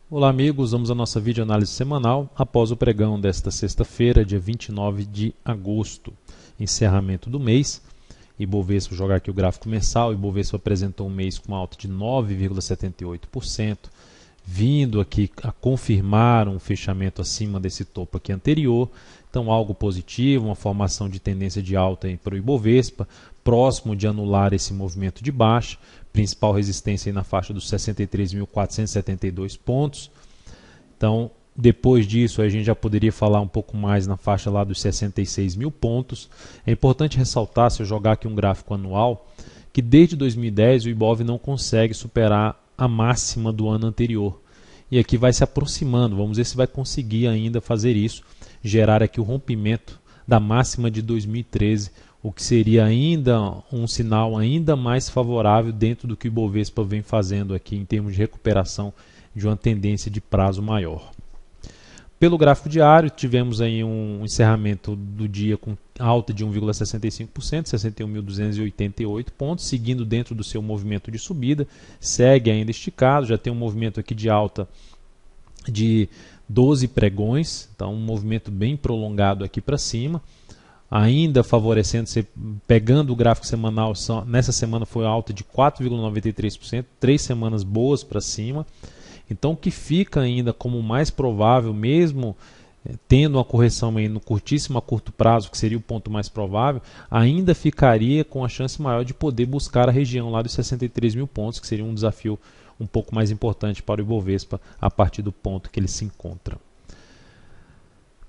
Olá amigos, vamos à nossa videoanálise semanal após o pregão desta sexta-feira, dia 29 de agosto, encerramento do mês. Ibovespa, vou jogar aqui o gráfico mensal, Ibovespa apresentou um mês com uma alta de 9,78%, vindo aqui a confirmar um fechamento acima desse topo aqui anterior, então algo positivo, uma formação de tendência de alta para o Ibovespa, próximo de anular esse movimento de baixa, principal resistência aí na faixa dos 63.472 pontos. Então, depois disso, a gente já poderia falar um pouco mais na faixa lá dos 66 mil pontos. É importante ressaltar, se eu jogar aqui um gráfico anual, que desde 2010 o Ibov não consegue superar a máxima do ano anterior. E aqui vai se aproximando, vamos ver se vai conseguir ainda fazer isso, gerar aqui o rompimento da máxima de 2013, o que seria ainda um sinal ainda mais favorável dentro do que o Ibovespa vem fazendo aqui em termos de recuperação de uma tendência de prazo maior. Pelo gráfico diário, tivemos aí um encerramento do dia com alta de 1,65%, 61.288 pontos, seguindo dentro do seu movimento de subida, segue ainda esticado, já tem um movimento aqui de alta de 12 pregões, então um movimento bem prolongado aqui para cima, ainda favorecendo, pegando o gráfico semanal, nessa semana foi alta de 4,93%, 3 semanas boas para cima. Então, o que fica ainda como mais provável, mesmo tendo uma correção aí no curtíssimo a curto prazo, que seria o ponto mais provável, ainda ficaria com a chance maior de poder buscar a região lá dos 63 mil pontos, que seria um desafio um pouco mais importante para o Ibovespa a partir do ponto que ele se encontra.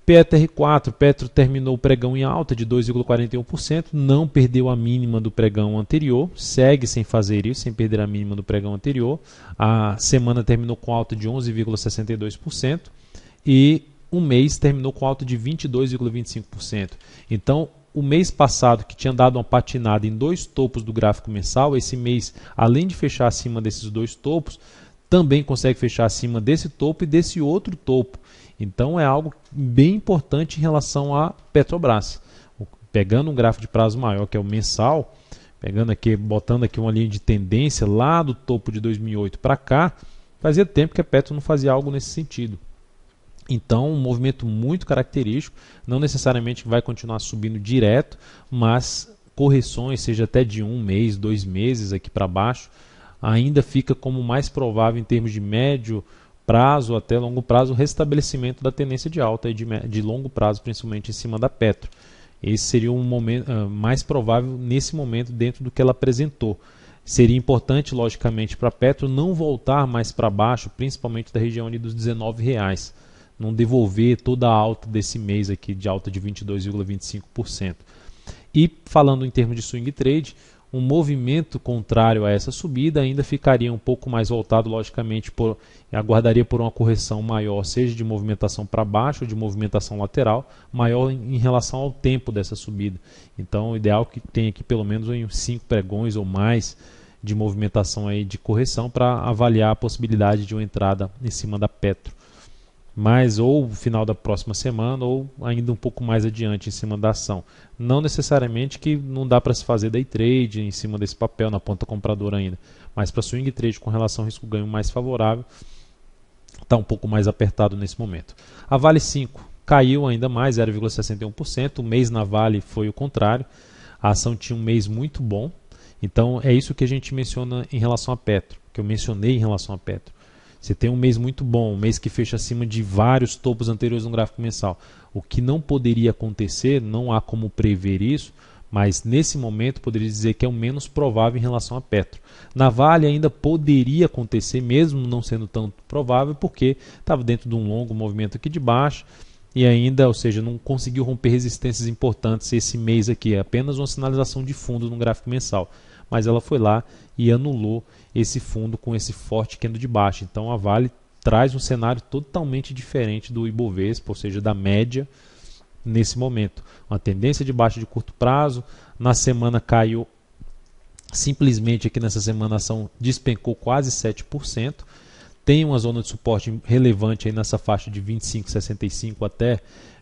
PETR4, Petro terminou o pregão em alta de 2,41%, não perdeu a mínima do pregão anterior, segue sem fazer isso, sem perder a mínima do pregão anterior. A semana terminou com alta de 11,62% e o mês terminou com alta de 22,25%. Então, o mês passado, que tinha dado uma patinada em dois topos do gráfico mensal, esse mês, além de fechar acima desses dois topos, também consegue fechar acima desse topo e desse outro topo. Então é algo bem importante em relação a Petrobras. Pegando um gráfico de prazo maior, que é o mensal, pegando aqui, botando aqui uma linha de tendência lá do topo de 2008 para cá, fazia tempo que a Petro não fazia algo nesse sentido. Então, um movimento muito característico, não necessariamente vai continuar subindo direto, mas correções, seja até de 1 mês, 2 meses aqui para baixo, ainda fica como mais provável em termos de médio prazo até longo prazo, o restabelecimento da tendência de alta e de longo prazo, principalmente em cima da Petro. Esse seria um momento mais provável nesse momento dentro do que ela apresentou. Seria importante, logicamente, para a Petro não voltar mais para baixo, principalmente da região ali dos R$19, não devolver toda a alta desse mês aqui, de alta de 22,25%. E falando em termos de swing trade, um movimento contrário a essa subida ainda ficaria um pouco mais voltado, logicamente, aguardaria por uma correção maior, seja de movimentação para baixo ou de movimentação lateral, maior em relação ao tempo dessa subida. Então, o ideal é que tenha aqui pelo menos 5 pregões ou mais de movimentação aí de correção para avaliar a possibilidade de uma entrada em cima da Petro. Mas ou no final da próxima semana ou ainda um pouco mais adiante em cima da ação. Não necessariamente que não dá para se fazer day trade em cima desse papel na ponta compradora ainda, mas para swing trade com relação ao risco-ganho mais favorável, está um pouco mais apertado nesse momento. A Vale 5 caiu ainda mais, 0,61%, o mês na Vale foi o contrário, a ação tinha um mês muito bom, então é isso que a gente menciona em relação a Petro, que eu mencionei em relação a Petro. Você tem um mês muito bom, um mês que fecha acima de vários topos anteriores no gráfico mensal. O que não poderia acontecer, não há como prever isso, mas nesse momento poderia dizer que é o menos provável em relação a Petro. Na Vale ainda poderia acontecer, mesmo não sendo tão provável, porque estava dentro de um longo movimento aqui de baixo e ainda, ou seja, não conseguiu romper resistências importantes esse mês aqui. É apenas uma sinalização de fundo no gráfico mensal. Mas ela foi lá e anulou esse fundo com esse forte candle de baixa. Então a Vale traz um cenário totalmente diferente do Ibovespa, ou seja, da média nesse momento. Uma tendência de baixa de curto prazo, na semana caiu, simplesmente aqui nessa semana a ação despencou quase 7%, tem uma zona de suporte relevante aí nessa faixa de 25,65 até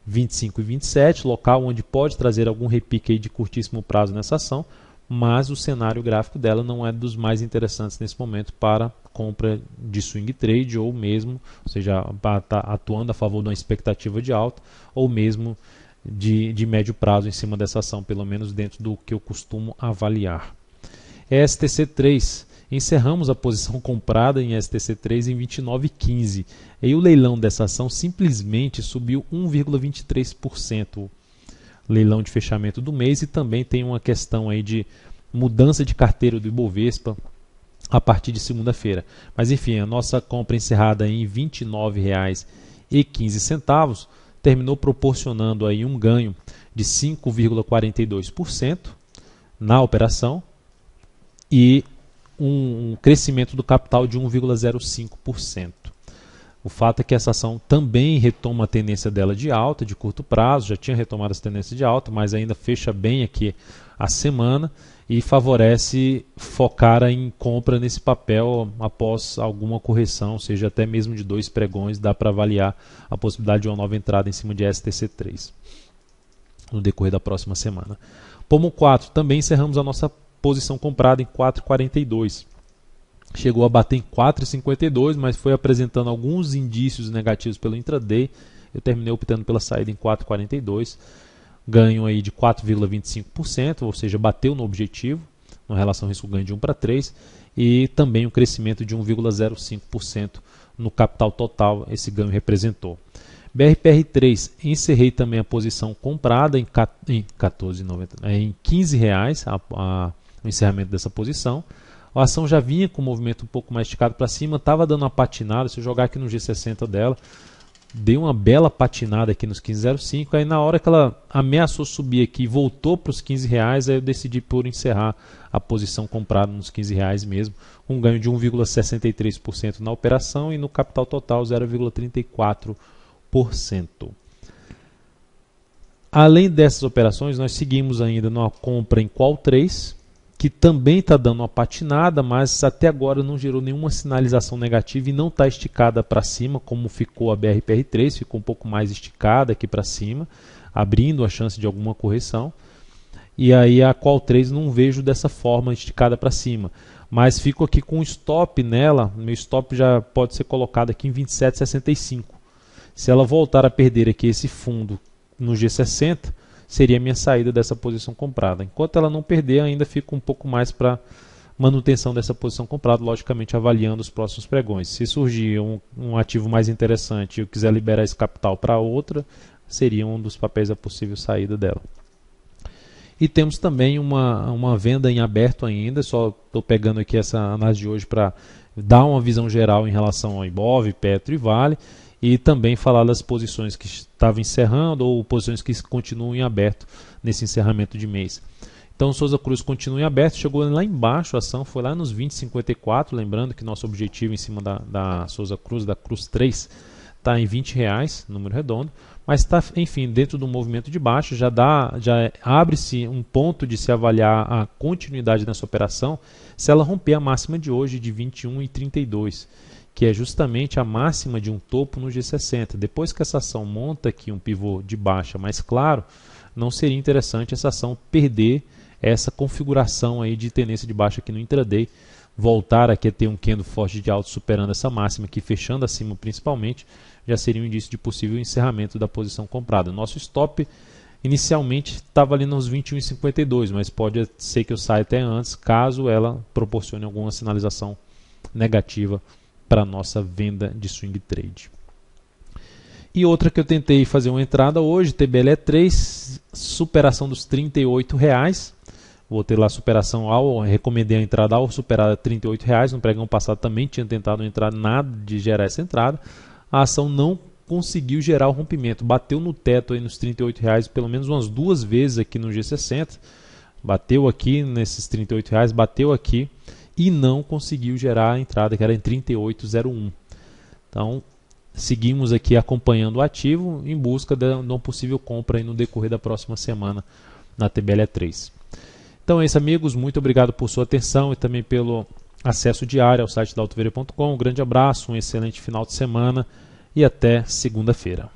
25,27, local onde pode trazer algum repique aí de curtíssimo prazo nessa ação, mas o cenário gráfico dela não é dos mais interessantes nesse momento para compra de swing trade, ou mesmo, ou seja, para estar atuando a favor de uma expectativa de alta, ou mesmo de médio prazo em cima dessa ação, pelo menos dentro do que eu costumo avaliar. STC3, encerramos a posição comprada em STC3 em 29,15 e o leilão dessa ação simplesmente subiu 1,23%, leilão de fechamento do mês, e também tem uma questão aí de mudança de carteira do Ibovespa a partir de segunda-feira. Mas enfim, a nossa compra encerrada em R$ 29,15 terminou proporcionando aí um ganho de 5,42% na operação e um crescimento do capital de 1,05%. O fato é que essa ação também retoma a tendência dela de alta, de curto prazo, já tinha retomado essa tendência de alta, mas ainda fecha bem aqui a semana e favorece focar em compra nesse papel após alguma correção, ou seja, até mesmo de 2 pregões, dá para avaliar a possibilidade de uma nova entrada em cima de STC3 no decorrer da próxima semana. Pomo 4, também encerramos a nossa posição comprada em 4,42. Chegou a bater em 4,52, mas foi apresentando alguns indícios negativos pelo intraday. Eu terminei optando pela saída em 4,42. Ganho aí de 4,25%, ou seja, bateu no objetivo, na relação risco-ganho de 1 para 3, e também um crescimento de 1,05% no capital total, esse ganho representou. BRPR3, encerrei também a posição comprada em R$ 15 o encerramento dessa posição. A ação já vinha com um movimento um pouco mais esticado para cima, estava dando uma patinada. Se eu jogar aqui no G60 dela, deu uma bela patinada aqui nos 15,05. Aí na hora que ela ameaçou subir aqui e voltou para os R$ 15, aí eu decidi por encerrar a posição comprada nos R$ 15 mesmo, um ganho de 1,63% na operação e no capital total 0,34%. Além dessas operações, nós seguimos ainda numa compra em Qual 3, que também está dando uma patinada, mas até agora não gerou nenhuma sinalização negativa e não está esticada para cima, como ficou a BRPR3, ficou um pouco mais esticada aqui para cima, abrindo a chance de alguma correção. E aí a Qual 3 não vejo dessa forma esticada para cima, mas fico aqui com um stop nela. Meu stop já pode ser colocado aqui em 27,65. Se ela voltar a perder aqui esse fundo no G60, seria a minha saída dessa posição comprada. Enquanto ela não perder, ainda fica um pouco mais para manutenção dessa posição comprada, logicamente avaliando os próximos pregões. Se surgir um ativo mais interessante e eu quiser liberar esse capital para outra, seria um dos papéis a possível saída dela. E temos também uma venda em aberto ainda, só estou pegando aqui essa análise de hoje para dar uma visão geral em relação ao Ibov, Petro e Vale, e também falar das posições que estavam encerrando ou posições que continuam em aberto nesse encerramento de mês. Então, Souza Cruz continua em aberto, chegou lá embaixo, a ação foi lá nos 20,54, lembrando que nosso objetivo em cima da Souza Cruz, da Cruz 3, está em R$20, número redondo, mas está, enfim, dentro do movimento de baixo, já abre-se um ponto de se avaliar a continuidade dessa operação se ela romper a máxima de hoje de 21,32, que é justamente a máxima de um topo no G60. Depois que essa ação monta aqui um pivô de baixa mais claro, não seria interessante essa ação perder essa configuração aí de tendência de baixa aqui no intraday, voltar aqui a ter um candle forte de alta superando essa máxima aqui, fechando acima principalmente, já seria um indício de possível encerramento da posição comprada. Nosso stop inicialmente estava ali nos 21,52, mas pode ser que eu saia até antes, caso ela proporcione alguma sinalização negativa para a nossa venda de swing trade. E outra que eu tentei fazer uma entrada hoje, TBLE3, superação dos R$38. Vou ter lá superação recomendei a entrada ao superar R$38. No pregão passado também tinha tentado entrar, nada de gerar essa entrada. A ação não conseguiu gerar o rompimento, bateu no teto aí nos R$38 pelo menos umas 2 vezes aqui no G60. Bateu aqui nesses R$38, bateu aqui e não conseguiu gerar a entrada, que era em 38,01. Então, seguimos aqui acompanhando o ativo em busca de uma possível compra aí no decorrer da próxima semana na TBLE3. Então é isso, amigos. Muito obrigado por sua atenção e também pelo acesso diário ao site da Autoveria.com. Um grande abraço, um excelente final de semana e até segunda-feira.